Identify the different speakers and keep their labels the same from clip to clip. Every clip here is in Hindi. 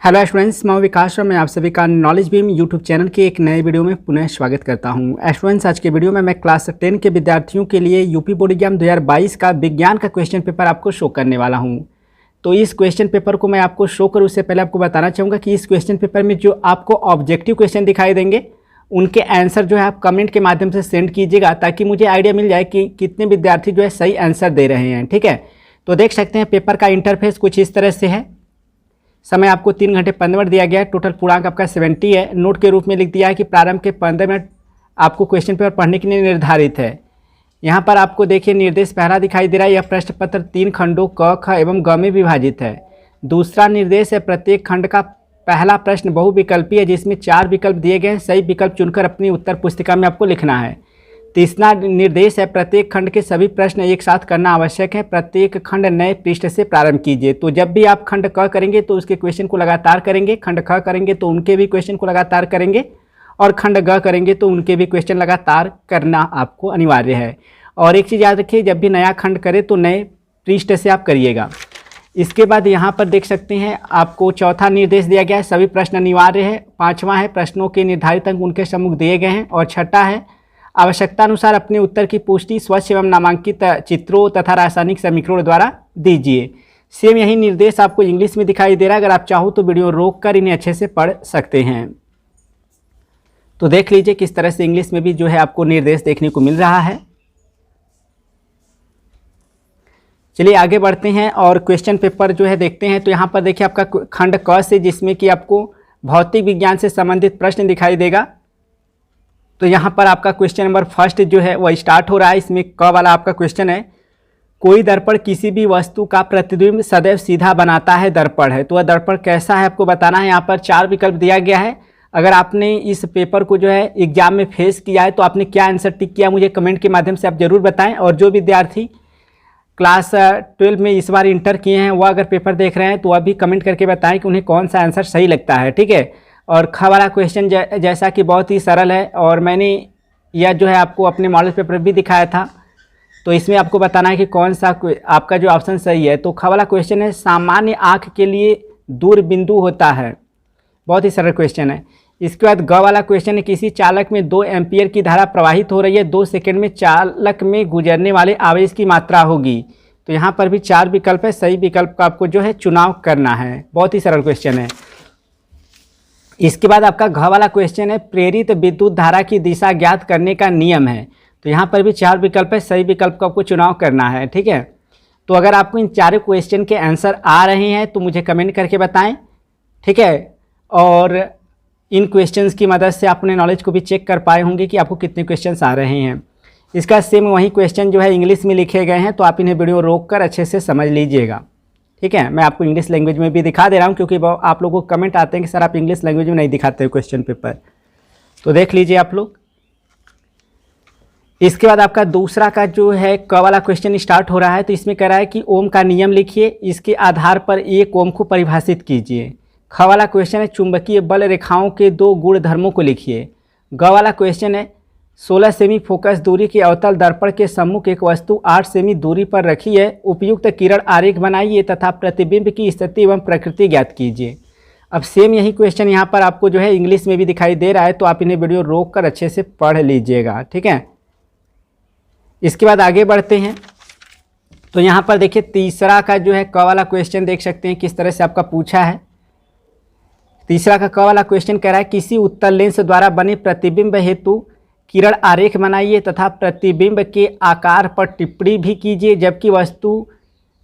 Speaker 1: हेलो स्टूडेंट्स, मैं विकास और मैं आप सभी का नॉलेज बीम यूट्यूब चैनल के एक नए वीडियो में पुनः स्वागत करता हूं। स्टूडेंट्स, आज के वीडियो में मैं क्लास 10 के विद्यार्थियों के लिए यूपी बोर्ड एग्जाम 2022 का विज्ञान का क्वेश्चन पेपर आपको शो करने वाला हूं। तो इस क्वेश्चन पेपर को मैं आपको शो करूँ उससे पहले आपको बताना चाहूँगा कि इस क्वेश्चन पेपर में जो आपको ऑब्जेक्टिव क्वेश्चन दिखाई देंगे उनके आंसर जो है आप कमेंट के माध्यम से सेंड कीजिएगा, ताकि मुझे आइडिया मिल जाए कि कितने विद्यार्थी जो है सही आंसर दे रहे हैं। ठीक है, तो देख सकते हैं पेपर का इंटरफेस कुछ इस तरह से है। समय आपको 3 घंटे 15 मिनट दिया गया है। टोटल पूर्णांक आपका 70 है। नोट के रूप में लिख दिया है कि प्रारंभ के 15 मिनट आपको क्वेश्चन पेपर पढ़ने के लिए निर्धारित है। यहाँ पर आपको देखिए निर्देश पहला दिखाई दे रहा है। यह प्रश्न पत्र 3 खंडों क, ख एवं ग में विभाजित है। दूसरा निर्देश है प्रत्येक खंड का पहला प्रश्न बहुविकल्पी है, जिसमें 4 विकल्प दिए गए हैं। सही विकल्प चुनकर अपनी उत्तर पुस्तिका में आपको लिखना है। तीसरा निर्देश है प्रत्येक खंड के सभी प्रश्न एक साथ करना आवश्यक है। प्रत्येक खंड नए पृष्ठ से प्रारंभ कीजिए। तो जब भी आप खंड क करेंगे तो उसके क्वेश्चन को लगातार करेंगे, खंड ख करेंगे तो उनके भी क्वेश्चन को लगातार करेंगे, और खंड ग करेंगे तो उनके भी क्वेश्चन लगातार करना आपको अनिवार्य है। और एक चीज़ याद रखिए, जब भी नया खंड करें तो नए पृष्ठ से आप करिएगा। इसके बाद यहाँ पर देख सकते हैं आपको चौथा निर्देश दिया गया है, सभी प्रश्न अनिवार्य है। पाँचवा है प्रश्नों के निर्धारित अंक उनके सम्मुख दिए गए हैं। और छठा है आवश्यकता अनुसार अपने उत्तर की पुष्टि स्वच्छ एवं नामांकित चित्रों तथा रासायनिक समीकरणों द्वारा दीजिए। सेम यही निर्देश आपको इंग्लिश में दिखाई दे रहा है। अगर आप चाहो तो वीडियो रोक कर इन्हें अच्छे से पढ़ सकते हैं। तो देख लीजिए किस तरह से इंग्लिश में भी जो है आपको निर्देश देखने को मिल रहा है। चलिए आगे बढ़ते हैं और क्वेश्चन पेपर जो है देखते हैं। तो यहाँ पर देखिए आपका खंड क से, जिसमें कि आपको भौतिक विज्ञान से संबंधित प्रश्न दिखाई देगा। तो यहाँ पर आपका क्वेश्चन नंबर फर्स्ट जो है वह स्टार्ट हो रहा है। इसमें क वाला आपका क्वेश्चन है, कोई दर्पण किसी भी वस्तु का प्रतिबिंब सदैव सीधा बनाता है दर्पण है। तो वह दर्पण कैसा है आपको बताना है। यहाँ पर 4 विकल्प दिया गया है। अगर आपने इस पेपर को जो है एग्जाम में फेस किया है तो आपने क्या आंसर टिक किया, मुझे कमेंट के माध्यम से आप जरूर बताएं। और जो विद्यार्थी क्लास 12 में इस बार इंटर किए हैं वह अगर पेपर देख रहे हैं तो वह भी कमेंट करके बताएं कि उन्हें कौन सा आंसर सही लगता है। ठीक है, और ख वाला क्वेश्चन जैसा कि बहुत ही सरल है, और मैंने यह जो है आपको अपने मॉडल पेपर भी दिखाया था। तो इसमें आपको बताना है कि कौन सा आपका जो ऑप्शन सही है। तो ख वाला क्वेश्चन है, सामान्य आँख के लिए दूर बिंदु होता है। बहुत ही सरल क्वेश्चन है। इसके बाद ग वाला क्वेश्चन है, किसी चालक में 2 एम्पियर की धारा प्रवाहित हो रही है, 2 सेकंड में चालक में गुजरने वाले आवेश की मात्रा होगी। तो यहाँ पर भी 4 विकल्प है, सही विकल्प का आपको जो है चुनाव करना है। बहुत ही सरल क्वेश्चन है। इसके बाद आपका घ वाला क्वेश्चन है, प्रेरित विद्युत धारा की दिशा ज्ञात करने का नियम है। तो यहाँ पर भी 4 विकल्प है, सही विकल्प का आपको चुनाव करना है। ठीक है, तो अगर आपको इन 4 क्वेश्चन के आंसर आ रहे हैं तो मुझे कमेंट करके बताएं। ठीक है, और इन क्वेश्चंस की मदद से आप अपने नॉलेज को भी चेक कर पाए होंगे कि आपको कितने क्वेश्चंस आ रहे हैं। इसका सेम वही क्वेश्चन जो है इंग्लिश में लिखे गए हैं, तो आप इन्हें वीडियो रोक कर अच्छे से समझ लीजिएगा। ठीक है, मैं आपको इंग्लिश लैंग्वेज में भी दिखा दे रहा हूँ, क्योंकि आप लोगों को कमेंट आते हैं कि सर आप इंग्लिश लैंग्वेज में नहीं दिखाते हो क्वेश्चन पेपर। तो देख लीजिए आप लोग। इसके बाद आपका दूसरा का जो है क वाला क्वेश्चन स्टार्ट हो रहा है। तो इसमें कह रहा है कि ओम का नियम लिखिए, इसके आधार पर एक ओम को परिभाषित कीजिए। ख वाला क्वेश्चन है, चुंबकीय बल रेखाओं के 2 गुणधर्मों को लिखिए। ग वाला क्वेश्चन है, 16 सेमी फोकस दूरी के अवतल दर्पण के सम्मुख एक वस्तु 8 सेमी दूरी पर रखी है, उपयुक्त किरण आरेख बनाइए तथा प्रतिबिंब की स्थिति एवं प्रकृति ज्ञात कीजिए। अब सेम यही क्वेश्चन यहाँ पर आपको जो है इंग्लिश में भी दिखाई दे रहा है, तो आप इन्हें वीडियो रोक कर अच्छे से पढ़ लीजिएगा। ठीक है, इसके बाद आगे बढ़ते हैं। तो यहाँ पर देखिए तीसरा का जो है क वाला क्वेश्चन देख सकते हैं किस तरह से आपका पूछा है। तीसरा का क वाला क्वेश्चन कह रहा है, किसी उत्तल लेंस द्वारा बने प्रतिबिंब हेतु किरण आरेख बनाइए तथा प्रतिबिंब के आकार पर टिप्पणी भी कीजिए, जबकि वस्तु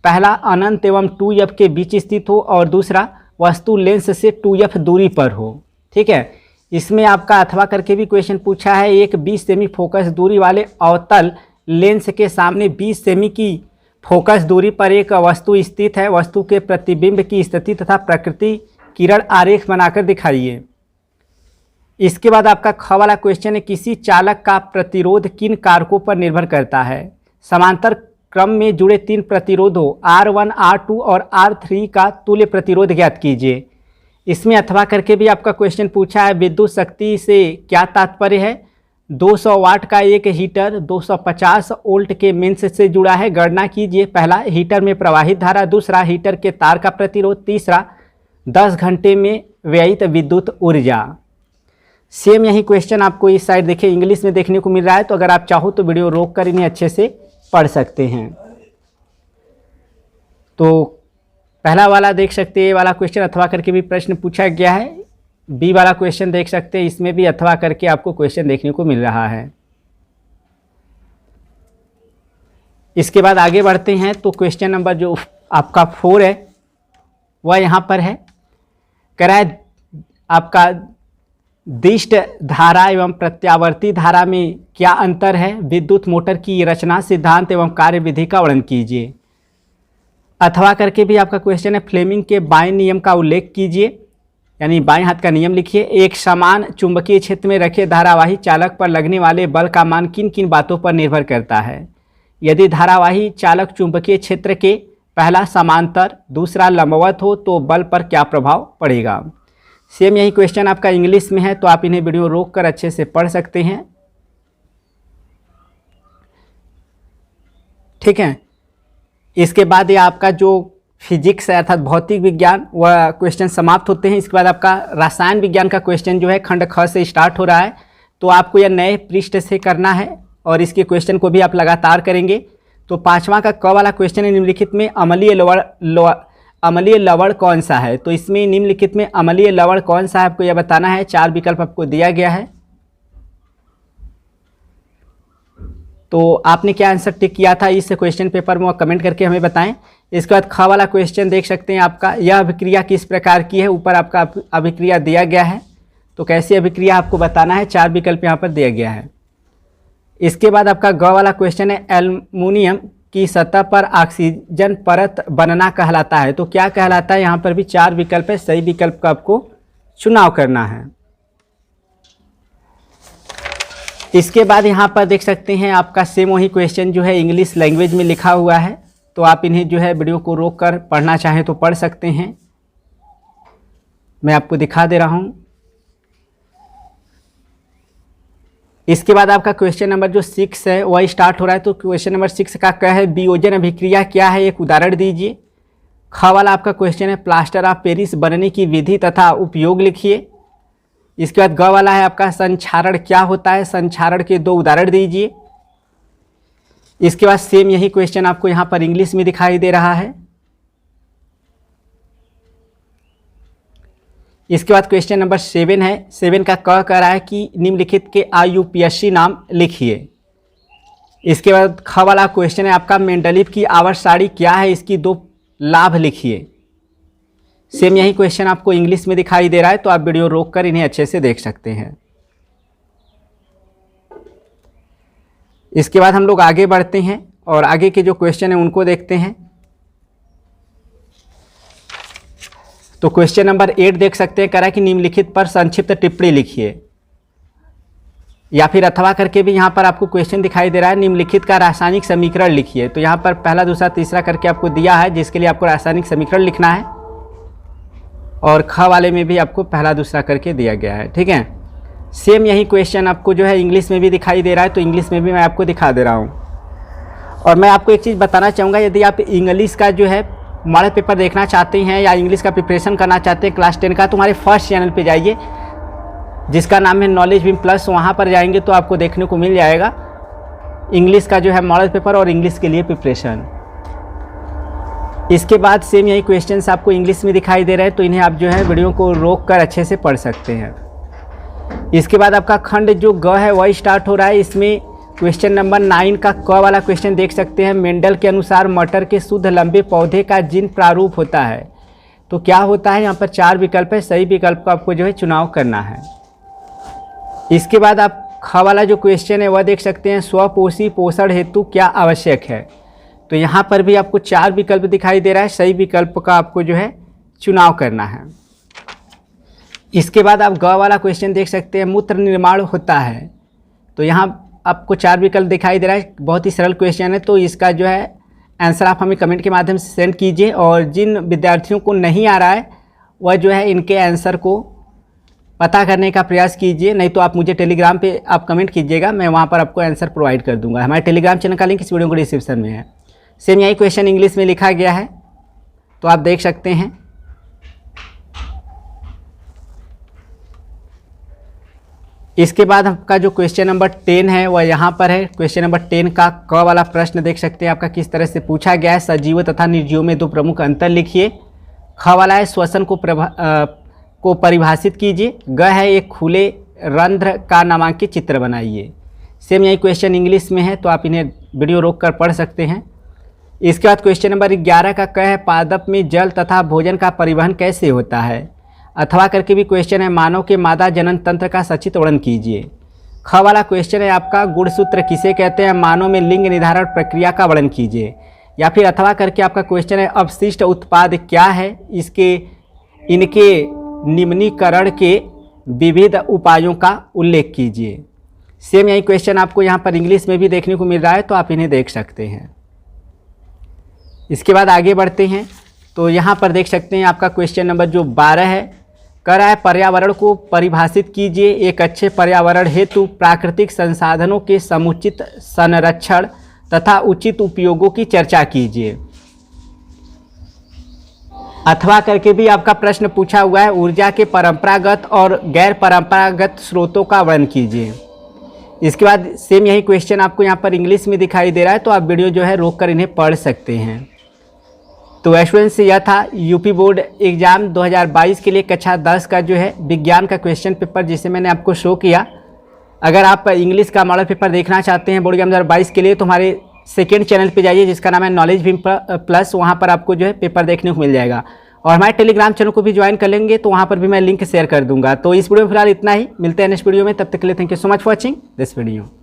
Speaker 1: पहला अनंत एवं 2f के बीच स्थित हो और दूसरा वस्तु लेंस से 2f दूरी पर हो। ठीक है, इसमें आपका अथवा करके भी क्वेश्चन पूछा है। एक 20 सेमी फोकस दूरी वाले अवतल लेंस के सामने 20 सेमी की फोकस दूरी पर एक वस्तु स्थित है, वस्तु के प्रतिबिंब की स्थिति तथा प्रकृति किरण आरेख बनाकर दिखाइए। इसके बाद आपका ख वाला क्वेश्चन है, किसी चालक का प्रतिरोध किन कारकों पर निर्भर करता है। समांतर क्रम में जुड़े 3 प्रतिरोधों R1, R2 और R3 का तुल्य प्रतिरोध ज्ञात कीजिए। इसमें अथवा करके भी आपका क्वेश्चन पूछा है, विद्युत शक्ति से क्या तात्पर्य है। 200 वाट का एक हीटर 250 वोल्ट के मेंस से जुड़ा है, गणना कीजिए। पहला, हीटर में प्रवाहित धारा, दूसरा हीटर के तार का प्रतिरोध, तीसरा 10 घंटे में व्ययित विद्युत ऊर्जा। सेम यही क्वेश्चन आपको इस साइड देखिए इंग्लिश में देखने को मिल रहा है, तो अगर आप चाहो तो वीडियो रोक कर इन्हें अच्छे से पढ़ सकते हैं। तो पहला वाला देख सकते हैं, ये वाला क्वेश्चन अथवा करके भी प्रश्न पूछा गया है। बी वाला क्वेश्चन देख सकते हैं, इसमें भी अथवा करके आपको क्वेश्चन देखने को मिल रहा है। इसके बाद आगे बढ़ते हैं तो क्वेश्चन नंबर जो आपका 4 है वह यहाँ पर है, कह रहा है आपका दिष्ट धारा एवं प्रत्यावर्ती धारा में क्या अंतर है, विद्युत मोटर की रचना, सिद्धांत एवं कार्यविधि का वर्णन कीजिए। अथवा करके भी आपका क्वेश्चन है, फ्लेमिंग के बाएं नियम का उल्लेख कीजिए, यानी बाएं हाथ का नियम लिखिए। एक समान चुंबकीय क्षेत्र में रखे धारावाही चालक पर लगने वाले बल का मान किन किन बातों पर निर्भर करता है। यदि धारावाही चालक चुंबकीय क्षेत्र के पहला समांतर दूसरा लंबवत हो तो बल पर क्या प्रभाव पड़ेगा। सेम यही क्वेश्चन आपका इंग्लिश में है, तो आप इन्हें वीडियो रोक कर अच्छे से पढ़ सकते हैं। ठीक है, इसके बाद ये आपका जो फिजिक्स है अर्थात भौतिक विज्ञान वह क्वेश्चन समाप्त होते हैं। इसके बाद आपका रसायन विज्ञान का क्वेश्चन जो है खंड ख से स्टार्ट हो रहा है, तो आपको यह नए पृष्ठ से करना है और इसके क्वेश्चन को भी आप लगातार करेंगे। तो 5वां का क वाला क्वेश्चन है, निम्नलिखित में अम्लीय लवण कौन सा है। तो इसमें निम्नलिखित में अम्लीय लवण कौन सा है आपको यह बताना है। 4 विकल्प आपको दिया गया है, तो आपने क्या आंसर टिक किया था इस क्वेश्चन पेपर में कमेंट करके हमें बताएं। इसके बाद ख वाला क्वेश्चन देख सकते हैं आपका, यह अभिक्रिया किस प्रकार की है। ऊपर आपका अभिक्रिया दिया गया है, तो कैसी अभिक्रिया आपको बताना है। 4 विकल्प यहाँ पर दिया गया है। इसके बाद आपका ग वाला क्वेश्चन है, एल्युमिनियम की सतह पर ऑक्सीजन परत बनना कहलाता है। तो क्या कहलाता है, यहाँ पर भी 4 विकल्प है, सही विकल्प का आपको चुनाव करना है। इसके बाद यहाँ पर देख सकते हैं आपका सेम वही क्वेश्चन जो है इंग्लिश लैंग्वेज में लिखा हुआ है, तो आप इन्हें जो है वीडियो को रोक कर पढ़ना चाहें तो पढ़ सकते हैं। मैं आपको दिखा दे रहा हूँ। इसके बाद आपका क्वेश्चन नंबर जो 6 है वह स्टार्ट हो रहा है। तो क्वेश्चन नंबर 6 का क्या है, वियोजन अभिक्रिया क्या है, एक उदाहरण दीजिए। ख वाला आपका क्वेश्चन है, प्लास्टर ऑफ पेरिस बनने की विधि तथा उपयोग लिखिए। इसके बाद ग वाला है आपका, संक्षारण क्या होता है, संक्षारण के 2 उदाहरण दीजिए। इसके बाद सेम यही क्वेश्चन आपको यहाँ पर इंग्लिश में दिखाई दे रहा है। इसके बाद क्वेश्चन नंबर 7 है, 7 का क कह रहा है कि निम्नलिखित के IUPAC नाम लिखिए। इसके बाद ख वाला क्वेश्चन है आपका, मेंडलीव की आवर्त सारणी क्या है, इसकी 2 लाभ लिखिए। सेम यही क्वेश्चन आपको इंग्लिश में दिखाई दे रहा है, तो आप वीडियो रोक कर इन्हें अच्छे से देख सकते हैं। इसके बाद हम लोग आगे बढ़ते हैं और आगे के जो क्वेश्चन है उनको देखते हैं। तो क्वेश्चन नंबर 8 देख सकते हैं, कह रहा है कि निम्नलिखित पर संक्षिप्त टिप्पणी लिखिए, या फिर अथवा करके भी यहाँ पर आपको क्वेश्चन दिखाई दे रहा है, निम्नलिखित का रासायनिक समीकरण लिखिए। तो यहाँ पर पहला दूसरा तीसरा करके आपको दिया है, जिसके लिए आपको रासायनिक समीकरण लिखना है, और ख वाले में भी आपको पहला दूसरा करके दिया गया है। ठीक है, सेम यही क्वेश्चन आपको जो है इंग्लिश में भी दिखाई दे रहा है, तो इंग्लिश में भी मैं आपको दिखा दे रहा हूँ। और मैं आपको एक चीज़ बताना चाहूँगा, यदि आप इंग्लिश का जो है मॉडल पेपर देखना चाहते हैं या इंग्लिश का प्रिपरेशन करना चाहते हैं क्लास 10 का, तो हमारे फर्स्ट चैनल पे जाइए जिसका नाम है नॉलेज बीम प्लस। वहाँ पर जाएंगे तो आपको देखने को मिल जाएगा इंग्लिश का जो है मॉडल पेपर और इंग्लिश के लिए प्रिपरेशन। इसके बाद सेम यही क्वेश्चंस आपको इंग्लिश में दिखाई दे रहे हैं, तो इन्हें आप जो है वीडियो को रोक कर अच्छे से पढ़ सकते हैं। इसके बाद आपका खंड जो ग है वह स्टार्ट हो रहा है। इसमें क्वेश्चन नंबर 9 का क वाला क्वेश्चन देख सकते हैं, मेंडल के अनुसार मटर के शुद्ध लंबे पौधे का जीन प्रारूप होता है। तो क्या होता है, यहाँ पर 4 विकल्प है, सही विकल्प का आपको जो है चुनाव करना है। इसके बाद आप ख वाला जो क्वेश्चन है वह देख सकते हैं, स्वपोषी पोषण हेतु क्या आवश्यक है। तो यहाँ पर भी आपको 4 विकल्प दिखाई दे रहा है, सही विकल्प का आपको जो है चुनाव करना है। इसके बाद आप ग वाला क्वेश्चन देख सकते हैं, मूत्र निर्माण होता है। तो यहाँ आपको 4 विकल्प दिखाई दे रहा है, बहुत ही सरल क्वेश्चन है। तो इसका जो है आंसर आप हमें कमेंट के माध्यम से सेंड कीजिए, और जिन विद्यार्थियों को नहीं आ रहा है वह जो है इनके आंसर को पता करने का प्रयास कीजिए, नहीं तो आप मुझे टेलीग्राम पे आप कमेंट कीजिएगा, मैं वहाँ पर आपको आंसर प्रोवाइड कर दूंगा। हमारे टेलीग्राम चैनल का लिंक इस वीडियो को डिस्क्रिप्शन में है। सेम यही क्वेश्चन इंग्लिश में लिखा गया है, तो आप देख सकते हैं। इसके बाद आपका जो क्वेश्चन नंबर 10 है वह यहाँ पर है। क्वेश्चन नंबर 10 का क वाला प्रश्न देख सकते हैं आपका किस तरह से पूछा गया है। सजीवों तथा निर्जीवों में 2 प्रमुख अंतर लिखिए। ख वाला है श्वसन को परिभाषित कीजिए। ग है एक खुले रंध्र का नामांकित चित्र बनाइए। सेम यही क्वेश्चन इंग्लिश में है, तो आप इन्हें वीडियो रोक कर पढ़ सकते हैं। इसके बाद क्वेश्चन नंबर 11 का क है पादप में जल तथा भोजन का परिवहन कैसे होता है। अथवा करके भी क्वेश्चन है मानव के मादा जनन तंत्र का सचित वर्णन कीजिए। ख वाला क्वेश्चन है आपका गुणसूत्र किसे कहते हैं, मानव में लिंग निर्धारण प्रक्रिया का वर्णन कीजिए। या फिर अथवा करके आपका क्वेश्चन है अपशिष्ट उत्पाद क्या है, इनके निम्नीकरण के विविध उपायों का उल्लेख कीजिए। सेम यही क्वेश्चन आपको यहाँ पर इंग्लिश में भी देखने को मिल रहा है, तो आप इन्हें देख सकते हैं। इसके बाद आगे बढ़ते हैं, तो यहाँ पर देख सकते हैं आपका क्वेश्चन नंबर जो 12 है, कह रहा है पर्यावरण को परिभाषित कीजिए। एक अच्छे पर्यावरण हेतु प्राकृतिक संसाधनों के समुचित संरक्षण तथा उचित उपयोगों की चर्चा कीजिए। अथवा करके भी आपका प्रश्न पूछा हुआ है ऊर्जा के परंपरागत और गैर परंपरागत स्रोतों का वर्णन कीजिए। इसके बाद सेम यही क्वेश्चन आपको यहाँ पर इंग्लिश में दिखाई दे रहा है, तो आप वीडियो जो है रोक कर इन्हें पढ़ सकते हैं। तो स्टूडेंट्स यह था यूपी बोर्ड एग्ज़ाम 2022 के लिए कक्षा 10 का जो है विज्ञान का क्वेश्चन पेपर, जिसे मैंने आपको शो किया। अगर आप इंग्लिश का मॉडल पेपर देखना चाहते हैं बोर्ड एग्जाम 2022 के लिए, तो हमारे सेकेंड चैनल पे जाइए जिसका नाम है नॉलेज भीम प्लस। वहाँ पर आपको जो है पेपर देखने को मिल जाएगा। और हमारे टेलीग्राम चैनल को भी ज्वाइन कर लेंगे, तो वहाँ पर भी मैं लिंक शेयर कर दूंगा। तो इस वीडियो में फिलहाल इतना ही, मिलते हैं नेक्स्ट वीडियो में। तब तक के लिए thank you so much for watching this video.